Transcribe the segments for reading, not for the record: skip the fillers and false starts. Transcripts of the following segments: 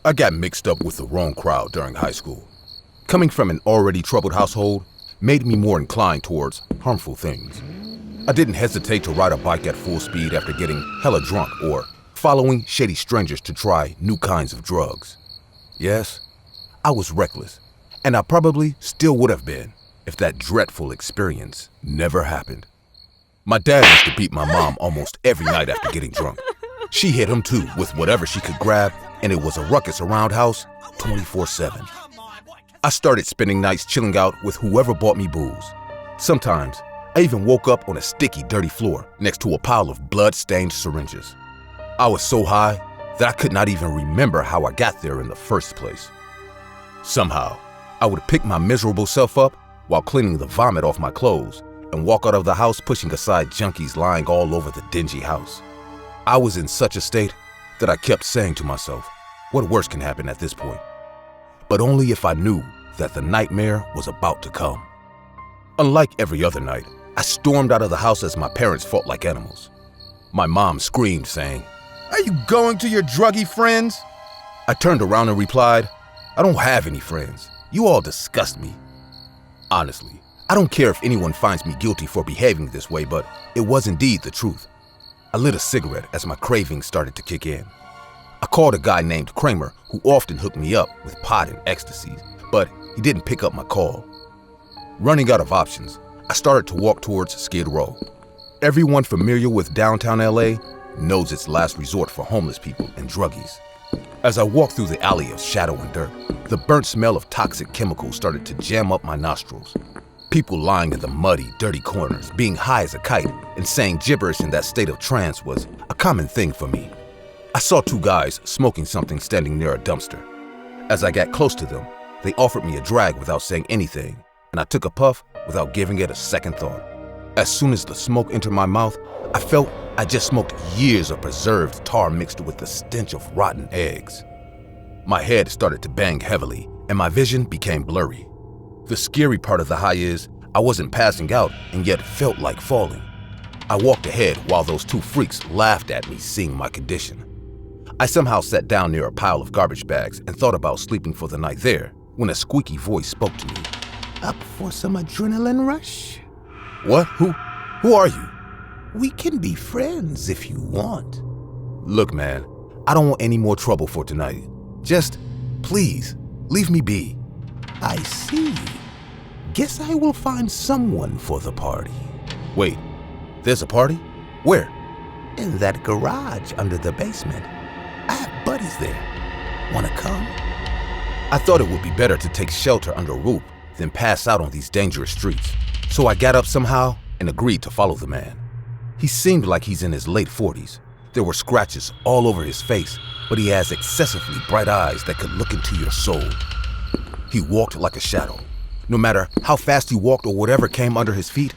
I got mixed up with the wrong crowd during high school. Coming from an already troubled household made me more inclined towards harmful things. I didn't hesitate to ride a bike at full speed after getting hella drunk or following shady strangers to try new kinds of drugs. Yes, I was reckless, and I probably still would have been if that dreadful experience never happened. My dad used to beat my mom almost every night after getting drunk. She hit him too with whatever she could grab, and it was a ruckus around house 24/7. I started spending nights chilling out with whoever bought me booze. Sometimes, I even woke up on a sticky, dirty floor next to a pile of blood-stained syringes. I was so high that I could not even remember how I got there in the first place. Somehow, I would pick my miserable self up while cleaning the vomit off my clothes and walk out of the house pushing aside junkies lying all over the dingy house. I was in such a state that I kept saying to myself, what worse can happen at this point? But only if I knew that the nightmare was about to come. Unlike every other night, I stormed out of the house as my parents fought like animals. My mom screamed, saying, "Are you going to your druggy friends?" I turned around and replied, "I don't have any friends. You all disgust me." Honestly, I don't care if anyone finds me guilty for behaving this way, but it was indeed the truth. I lit a cigarette as my cravings started to kick in. I called a guy named Kramer who often hooked me up with pot and ecstasy, but he didn't pick up my call. Running out of options, I started to walk towards Skid Row. Everyone familiar with downtown LA knows it's last resort for homeless people and druggies. As I walked through the alley of shadow and dirt, the burnt smell of toxic chemicals started to jam up my nostrils. People lying in the muddy, dirty corners, being high as a kite, and saying gibberish in that state of trance was a common thing for me. I saw two guys smoking something standing near a dumpster. As I got close to them, they offered me a drag without saying anything, and I took a puff without giving it a second thought. As soon as the smoke entered my mouth, I felt I just smoked years of preserved tar mixed with the stench of rotten eggs. My head started to bang heavily, and my vision became blurry. The scary part of the high is I wasn't passing out and yet felt like falling. I walked ahead while those two freaks laughed at me seeing my condition. I somehow sat down near a pile of garbage bags and thought about sleeping for the night there when a squeaky voice spoke to me. "Up for some adrenaline rush? "What? Who are you?" We can be friends if you want." "Look, man, I don't want any more trouble for tonight. Just, please, leave me be." "I see. Guess I will find someone for the party." "Wait, there's a party? Where?" "In that garage under the basement. I have buddies there. Wanna come?" I thought it would be better to take shelter under a roof than pass out on these dangerous streets, so I got up somehow and agreed to follow the man. He seemed like he's in his late 40s. There were scratches all over his face, but he has excessively bright eyes that could look into your soul. He walked like a shadow. No matter how fast he walked or whatever came under his feet,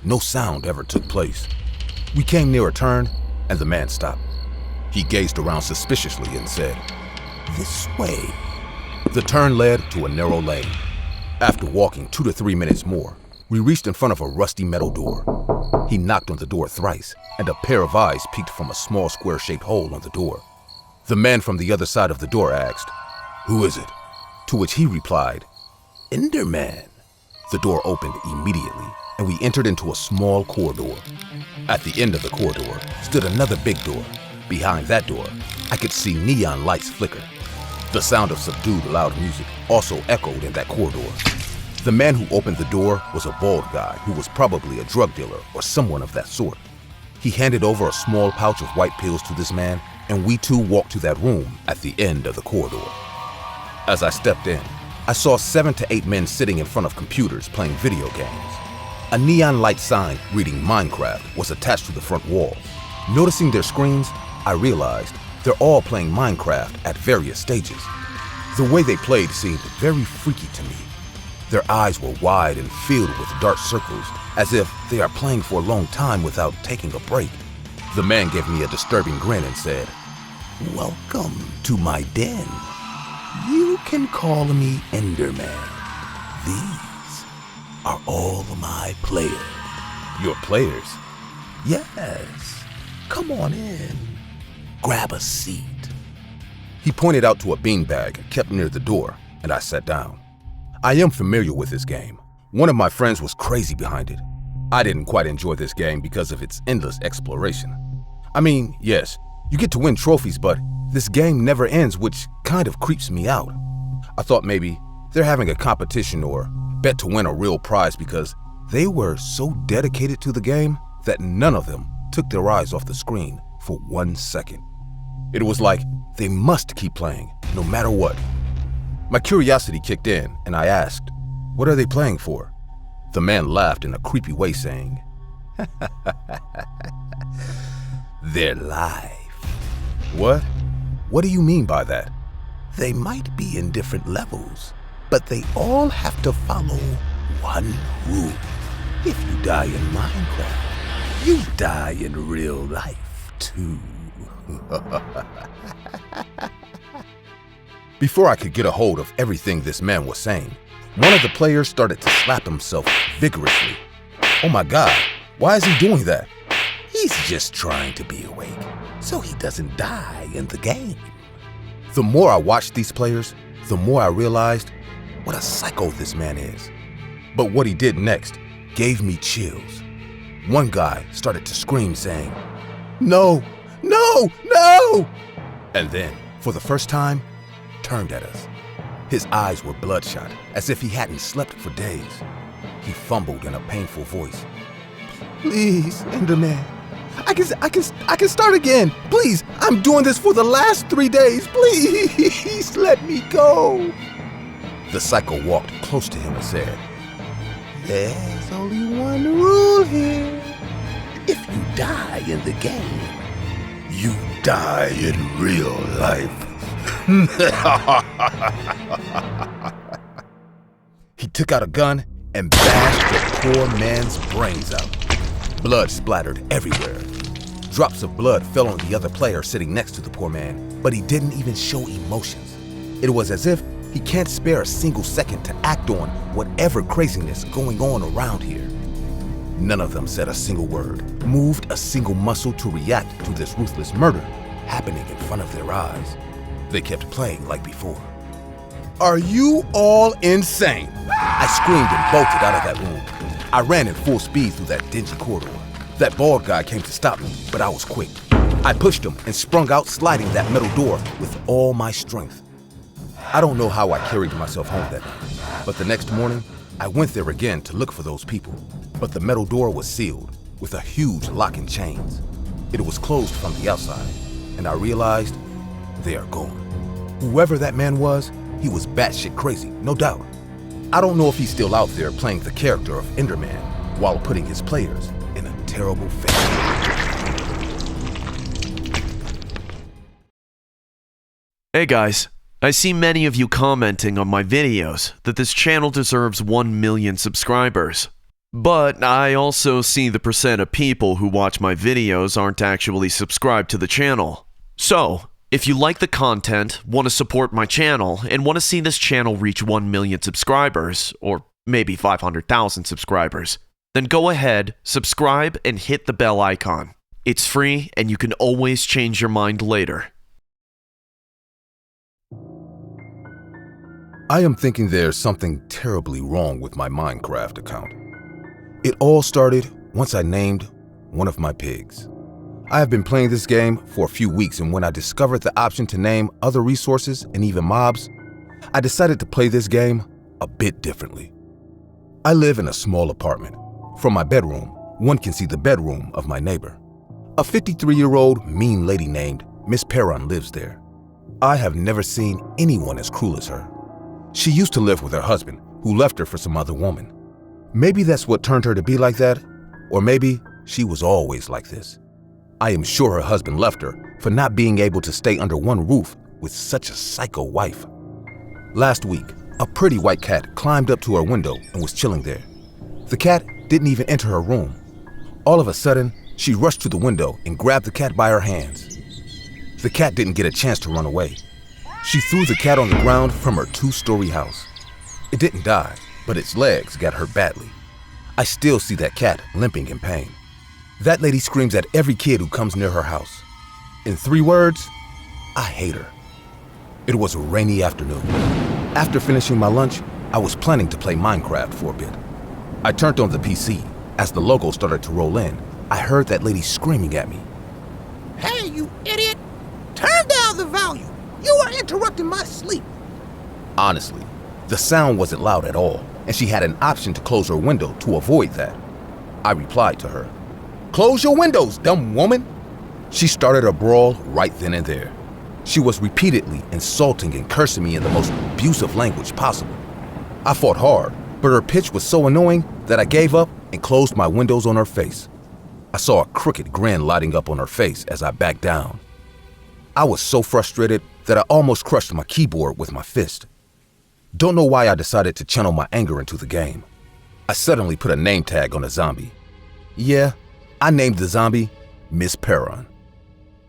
no sound ever took place. We came near a turn, and the man stopped. He gazed around suspiciously and said, "This way." The turn led to a narrow lane. After walking 2 to 3 minutes more, we reached in front of a rusty metal door. He knocked on the door thrice, and a pair of eyes peeked from a small square-shaped hole on the door. The man from the other side of the door asked, "Who is it?" To which he replied, "Enderman." The door opened immediately, and we entered into a small corridor. At the end of the corridor stood another big door. Behind that door, I could see neon lights flicker. The sound of subdued loud music also echoed in that corridor. The man who opened the door was a bald guy who was probably a drug dealer or someone of that sort. He handed over a small pouch of white pills to this man, and we two walked to that room at the end of the corridor. As I stepped in, I saw 7 to 8 men sitting in front of computers playing video games. A neon light sign reading Minecraft was attached to the front wall. Noticing their screens, I realized they're all playing Minecraft at various stages. The way they played seemed very freaky to me. Their eyes were wide and filled with dark circles, as if they are playing for a long time without taking a break. The man gave me a disturbing grin and said, "Welcome to my den. You can call me Enderman. These are all my players." "Your players?" "Yes. Come on in. Grab a seat." He pointed out to a beanbag kept near the door, and I sat down. I am familiar with this game. One of my friends was crazy behind it. I didn't quite enjoy this game because of its endless exploration. I mean, yes, you get to win trophies, but this game never ends, which kind of creeps me out. I thought maybe they're having a competition or bet to win a real prize because they were so dedicated to the game that none of them took their eyes off the screen for 1 second. It was like they must keep playing, no matter what. My curiosity kicked in, and I asked, "What are they playing for?" The man laughed in a creepy way, saying, Their life. "What? What do you mean by that?" They might be in different levels, but they all have to follow one rule. If you die in Minecraft, you die in real life too. Before I could get a hold of everything this man was saying, one of the players started to slap himself vigorously. Oh my God, why is he doing that? He's just trying to be awake, so he doesn't die in the game. The more I watched these players, the more I realized what a psycho this man is. But what he did next gave me chills. One guy started to scream, saying, "No, no, no!" And then, for the first time, turned at us. His eyes were bloodshot, as if he hadn't slept for days. He fumbled in a painful voice. "Please, Enderman, I can start again. Please, I'm doing this for the last 3 days. Please, let me go." The psycho walked close to him and said, There's only one rule here. If you die in the game, you die in real life. He took out a gun and bashed the poor man's brains out. Blood splattered everywhere. Drops of blood fell on the other player sitting next to the poor man, but he didn't even show emotions. It was as if he can't spare a single second to act on whatever craziness going on around here. None of them said a single word, moved a single muscle to react to this ruthless murder happening in front of their eyes. They kept playing like before. "Are you all insane?" I screamed and bolted out of that room. I ran in full speed through that dingy corridor. That bald guy came to stop me, but I was quick. I pushed him and sprung out, sliding that metal door with all my strength. I don't know how I carried myself home that night, but the next morning, I went there again to look for those people. But the metal door was sealed with a huge lock and chains. It was closed from the outside, and I realized they are gone. Whoever that man was, he was batshit crazy, no doubt. I don't know if he's still out there playing the character of Enderman while putting his players in a terrible fate. Hey guys, I see many of you commenting on my videos that this channel deserves 1 million subscribers. But I also see the percent of people who watch my videos aren't actually subscribed to the channel. So, if you like the content, want to support my channel, and want to see this channel reach 1 million subscribers, or maybe 500,000 subscribers, then go ahead, subscribe, and hit the bell icon. It's free, and you can always change your mind later. I am thinking there's something terribly wrong with my Minecraft account. It all started once I named one of my pigs. I have been playing this game for a few weeks, and when I discovered the option to name other resources and even mobs, I decided to play this game a bit differently. I live in a small apartment. From my bedroom, one can see the bedroom of my neighbor. A 53-year-old mean lady named Miss Perron lives there. I have never seen anyone as cruel as her. She used to live with her husband, who left her for some other woman. Maybe that's what turned her to be like that, or maybe she was always like this. I am sure her husband left her for not being able to stay under one roof with such a psycho wife. Last week, a pretty white cat climbed up to her window and was chilling there. The cat didn't even enter her room. All of a sudden, she rushed to the window and grabbed the cat by her hands. The cat didn't get a chance to run away. She threw the cat on the ground from her 2-story house. It didn't die, but its legs got hurt badly. I still see that cat limping in pain. That lady screams at every kid who comes near her house. In 3 words, I hate her. It was a rainy afternoon. After finishing my lunch, I was planning to play Minecraft for a bit. I turned on the PC. As the logo started to roll in, I heard that lady screaming at me. Hey, you idiot! Turn down the volume! You are interrupting my sleep! Honestly, the sound wasn't loud at all, and she had an option to close her window to avoid that. I replied to her, "Close your windows, dumb woman!" She started a brawl right then and there. She was repeatedly insulting and cursing me in the most abusive language possible. I fought hard, but her pitch was so annoying that I gave up and closed my windows on her face. I saw a crooked grin lighting up on her face as I backed down. I was so frustrated that I almost crushed my keyboard with my fist. Don't know why I decided to channel my anger into the game. I suddenly put a name tag on a zombie. Yeah, I named the zombie Miss Perron.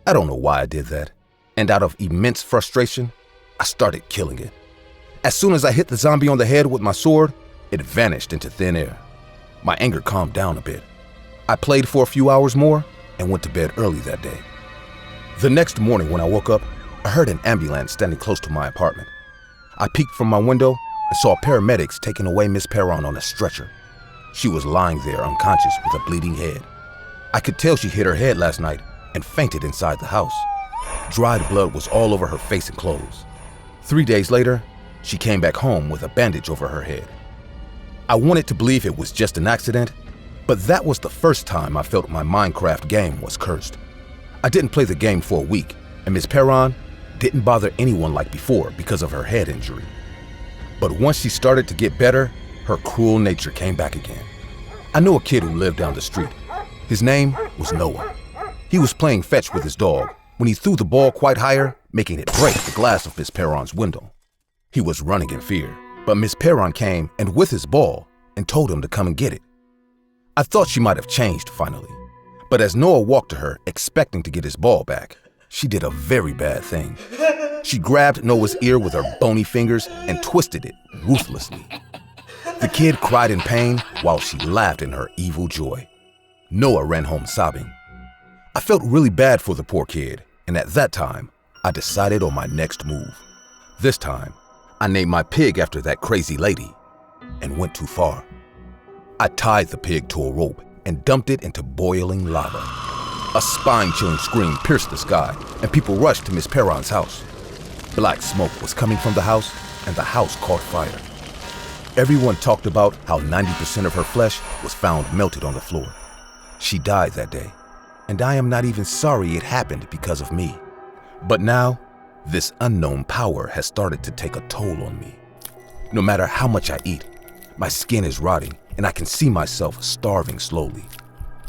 I don't know why I did that, and out of immense frustration, I started killing it. As soon as I hit the zombie on the head with my sword, it vanished into thin air. My anger calmed down a bit. I played for a few hours more and went to bed early that day. The next morning when I woke up, I heard an ambulance standing close to my apartment. I peeked from my window and saw paramedics taking away Miss Perron on a stretcher. She was lying there unconscious with a bleeding head. I could tell she hit her head last night and fainted inside the house. Dried blood was all over her face and clothes. 3 days later, she came back home with a bandage over her head. I wanted to believe it was just an accident, but that was the first time I felt my Minecraft game was cursed. I didn't play the game for a week, and Miss Perron didn't bother anyone like before because of her head injury. But once she started to get better, her cruel nature came back again. I knew a kid who lived down the street. His name was Noah. He was playing fetch with his dog when he threw the ball quite higher, making it break the glass of Miss Perron's window. He was running in fear, but Miss Perron came and with his ball and told him to come and get it. I thought she might have changed finally, but as Noah walked to her expecting to get his ball back, she did a very bad thing. She grabbed Noah's ear with her bony fingers and twisted it ruthlessly. The kid cried in pain while she laughed in her evil joy. Noah ran home sobbing. I felt really bad for the poor kid, and at that time, I decided on my next move. This time, I named my pig after that crazy lady and went too far. I tied the pig to a rope and dumped it into boiling lava. A spine-chilling scream pierced the sky, and people rushed to Miss Perron's house. Black smoke was coming from the house, and the house caught fire. Everyone talked about how 90% of her flesh was found melted on the floor. She died that day, and I am not even sorry it happened because of me. But now, this unknown power has started to take a toll on me. No matter how much I eat, my skin is rotting and I can see myself starving slowly.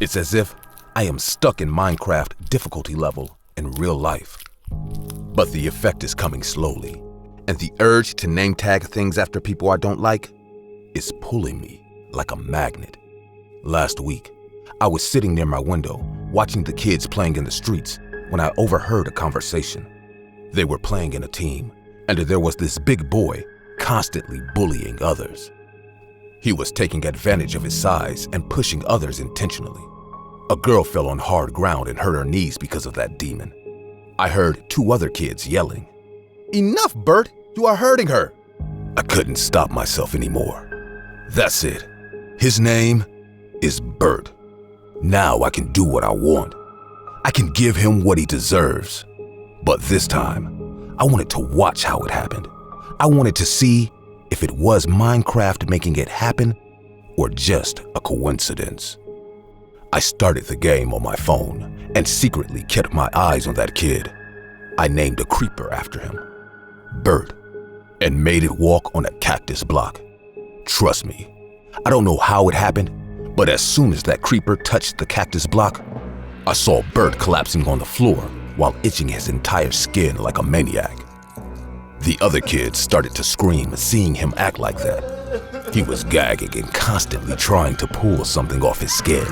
It's as if I am stuck in Minecraft difficulty level in real life. But the effect is coming slowly, and the urge to name tag things after people I don't like is pulling me like a magnet. Last week, I was sitting near my window watching the kids playing in the streets when I overheard a conversation. They were playing in a team, and there was this big boy constantly bullying others. He was taking advantage of his size and pushing others intentionally. A girl fell on hard ground and hurt her knees because of that demon. I heard 2 other kids yelling, "Enough, Bert! You are hurting her!" I couldn't stop myself anymore. That's it. His name is Bert. Now I can do what I want. I can give him what he deserves. But this time, I wanted to watch how it happened. I wanted to see if it was Minecraft making it happen or just a coincidence. I started the game on my phone and secretly kept my eyes on that kid. I named a creeper after him, Bert, and made it walk on a cactus block. Trust me, I don't know how it happened, but as soon as that creeper touched the cactus block, I saw Bert collapsing on the floor while itching his entire skin like a maniac. The other kids started to scream seeing him act like that. He was gagging and constantly trying to pull something off his skin.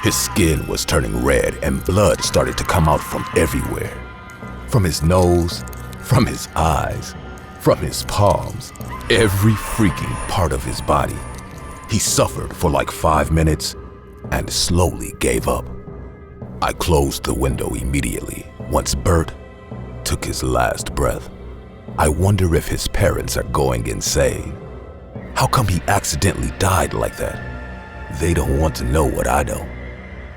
His skin was turning red and blood started to come out from everywhere. From his nose, from his eyes, from his palms, every freaking part of his body. He suffered for like 5 minutes and slowly gave up. I closed the window immediately once Bert took his last breath. I wonder if his parents are going insane. How come he accidentally died like that? They don't want to know what I know,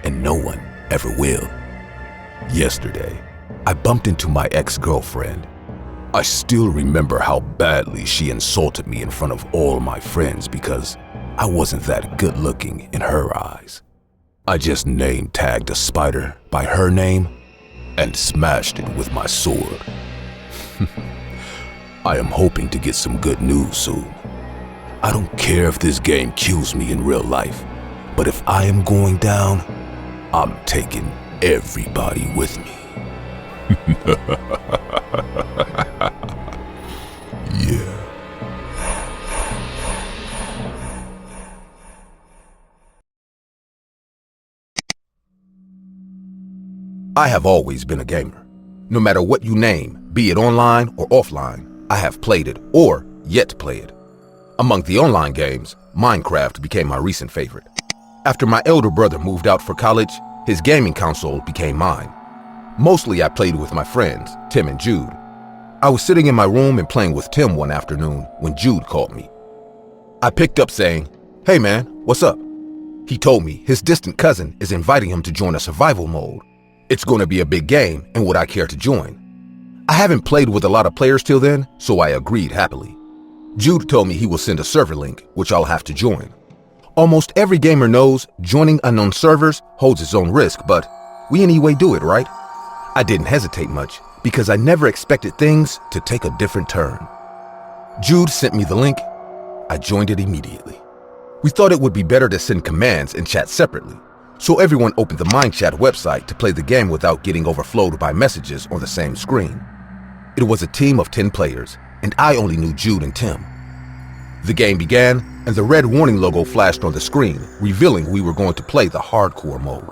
and no one ever will. Yesterday, I bumped into my ex-girlfriend. I still remember how badly she insulted me in front of all my friends because I wasn't that good looking in her eyes. I just name tagged a spider by her name and smashed it with my sword. I am hoping to get some good news soon. I don't care if this game kills me in real life, but if I am going down, I'm taking everybody with me. Yeah. I have always been a gamer. No matter what you name, be it online or offline, I have played it or yet to play it. Among the online games, Minecraft became my recent favorite. After my elder brother moved out for college, his gaming console became mine. Mostly I played with my friends, Tim and Jude. I was sitting in my room and playing with Tim one afternoon when Jude called me. I picked up saying, "Hey man, what's up?" He told me his distant cousin is inviting him to join a survival mode. It's going to be a big game and would I care to join? I haven't played with a lot of players till then, so I agreed happily. Jude told me he will send a server link, which I'll have to join. Almost every gamer knows joining unknown servers holds its own risk, but we anyway do it, right? I didn't hesitate much because I never expected things to take a different turn. Jude sent me the link. I joined it immediately. We thought it would be better to send commands and chat separately, so everyone opened the MindChat website to play the game without getting overflowed by messages on the same screen. It was a team of 10 players, and I only knew Jude and Tim. The game began, and the red warning logo flashed on the screen, revealing we were going to play the hardcore mode.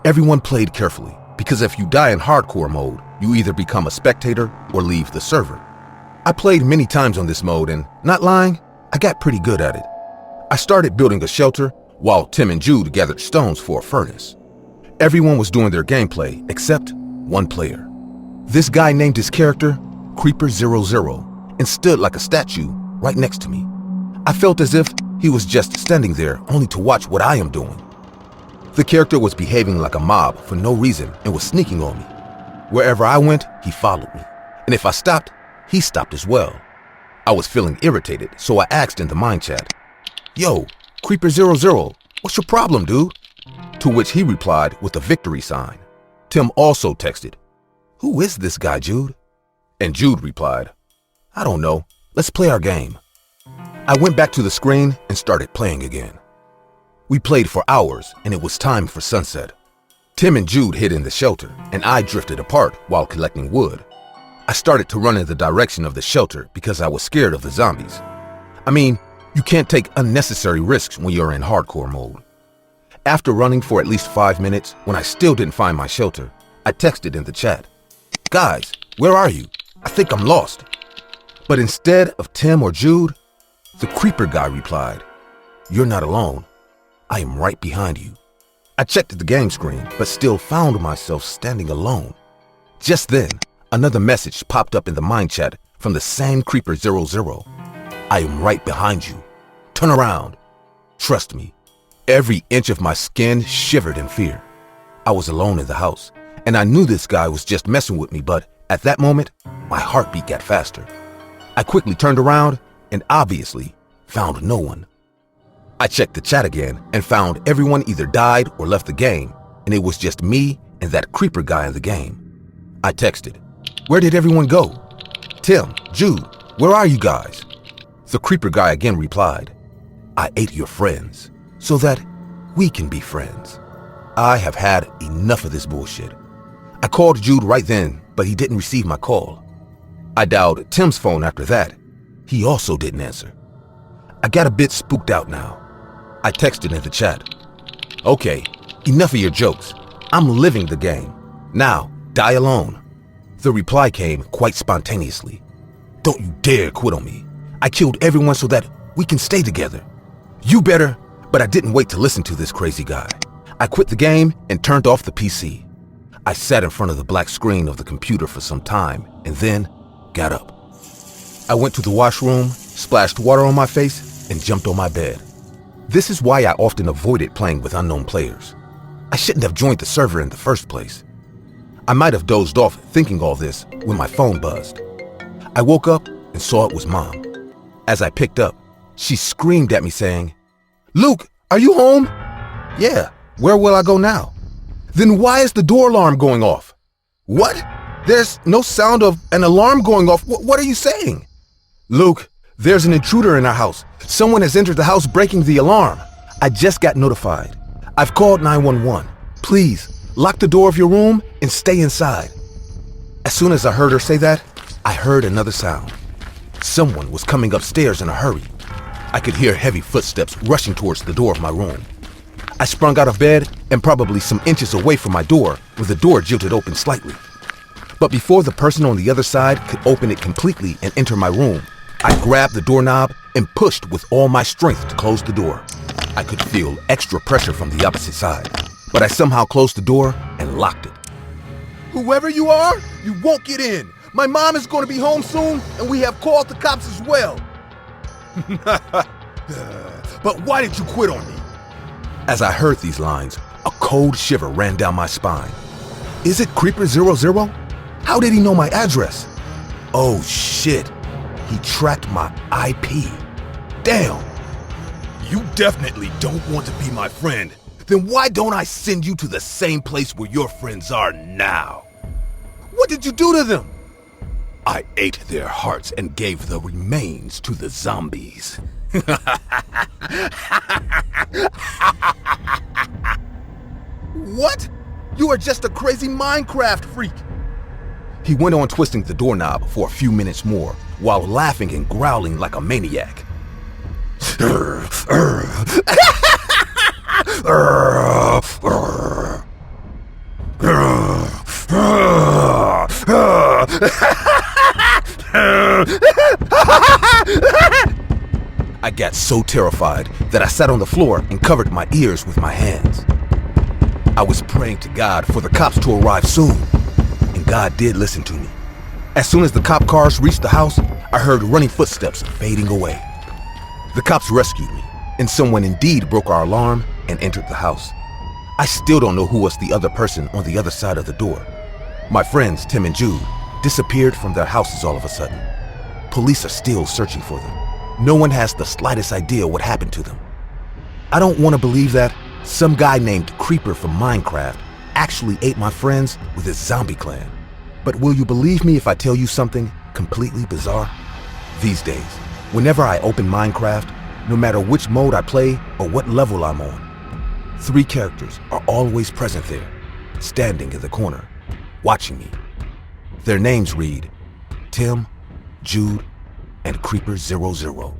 Everyone played carefully, because if you die in hardcore mode, you either become a spectator or leave the server. I played many times on this mode, and not lying, I got pretty good at it. I started building a shelter, while Tim and Jude gathered stones for a furnace. Everyone was doing their gameplay except one player. This guy named his character Creeper00 and stood like a statue right next to me. I felt as if he was just standing there only to watch what I am doing. The character was behaving like a mob for no reason and was sneaking on me. Wherever I went, he followed me. And if I stopped, he stopped as well. I was feeling irritated, so I asked in the mind chat, "Yo, Creeper00, what's your problem, dude?" To which he replied with a victory sign. Tim also texted, "Who is this guy, Jude?" And Jude replied, "I don't know. Let's play our game." I went back to the screen and started playing again. We played for hours and it was time for sunset. Tim and Jude hid in the shelter and I drifted apart while collecting wood. I started to run in the direction of the shelter because I was scared of the zombies. I mean, you can't take unnecessary risks when you're in hardcore mode. After running for at least 5 minutes, when I still didn't find my shelter, I texted in the chat, "Guys, where are you? I think I'm lost." But instead of Tim or Jude, the creeper guy replied, "You're not alone. I am right behind you." I checked the game screen, but still found myself standing alone. Just then, another message popped up in the mind chat from the same Creeper00. "I am right behind you. Turn around." Trust me, every inch of my skin shivered in fear. I was alone in the house, and I knew this guy was just messing with me, but at that moment, my heartbeat got faster. I quickly turned around and obviously found no one. I checked the chat again and found everyone either died or left the game, and it was just me and that creeper guy in the game. I texted, "Where did everyone go? Tim, Jude, where are you guys?" The creeper guy again replied, "I ate your friends so that we can be friends." I have had enough of this bullshit. I called Jude right then, but he didn't receive my call. I dialed Tim's phone after that. He also didn't answer. I got a bit spooked out now. I texted in the chat, "Okay, enough of your jokes. I'm living the game. Now, die alone." The reply came quite spontaneously. "Don't you dare quit on me. I killed everyone so that we can stay together." You better, but I didn't wait to listen to this crazy guy. I quit the game and turned off the PC. I sat in front of the black screen of the computer for some time and then got up. I went to the washroom, splashed water on my face, and jumped on my bed. This is why I often avoided playing with unknown players. I shouldn't have joined the server in the first place. I might have dozed off thinking all this when my phone buzzed. I woke up and saw it was Mom. As I picked up, she screamed at me saying, "Luke, are you home?" "Yeah, where will I go now?" "Then why is the door alarm going off?" "What? There's no sound of an alarm going off. What are you saying?" "Luke, there's an intruder in our house. Someone has entered the house breaking the alarm. I just got notified. I've called 911. Please, lock the door of your room and stay inside." As soon as I heard her say that, I heard another sound. Someone was coming upstairs in a hurry. I could hear heavy footsteps rushing towards the door of my room. I sprung out of bed and probably some inches away from my door when the door jilted open slightly. But before the person on the other side could open it completely and enter my room, I grabbed the doorknob and pushed with all my strength to close the door. I could feel extra pressure from the opposite side, but I somehow closed the door and locked it. "Whoever you are, you won't get in. My mom is going to be home soon, and we have called the cops as well." "But why did you quit on me?" As I heard these lines, a cold shiver ran down my spine. Is it Creeper 00? How did he know my address? Oh shit, he tracked my IP. Damn. "You definitely don't want to be my friend. Then why don't I send you to the same place where your friends are now?" "What did you do to them?" "I ate their hearts and gave the remains to the zombies." "What? You are just a crazy Minecraft freak." He went on twisting the doorknob for a few minutes more while laughing and growling like a maniac. I got so terrified that I sat on the floor and covered my ears with my hands. I was praying to God for the cops to arrive soon, and God did listen to me. As soon as the cop cars reached the house, I heard running footsteps fading away. The cops rescued me, and someone indeed broke our alarm and entered the house. I still don't know who was the other person on the other side of the door. My friends, Tim and Jude, disappeared from their houses all of a sudden. Police are still searching for them. No one has the slightest idea what happened to them. I don't want to believe that some guy named Creeper from Minecraft actually ate my friends with his zombie clan. But will you believe me if I tell you something completely bizarre? These days, whenever I open Minecraft, no matter which mode I play or what level I'm on, 3 characters are always present there, standing in the corner, watching me. Their names read Tim, Jude, and Creeper 00.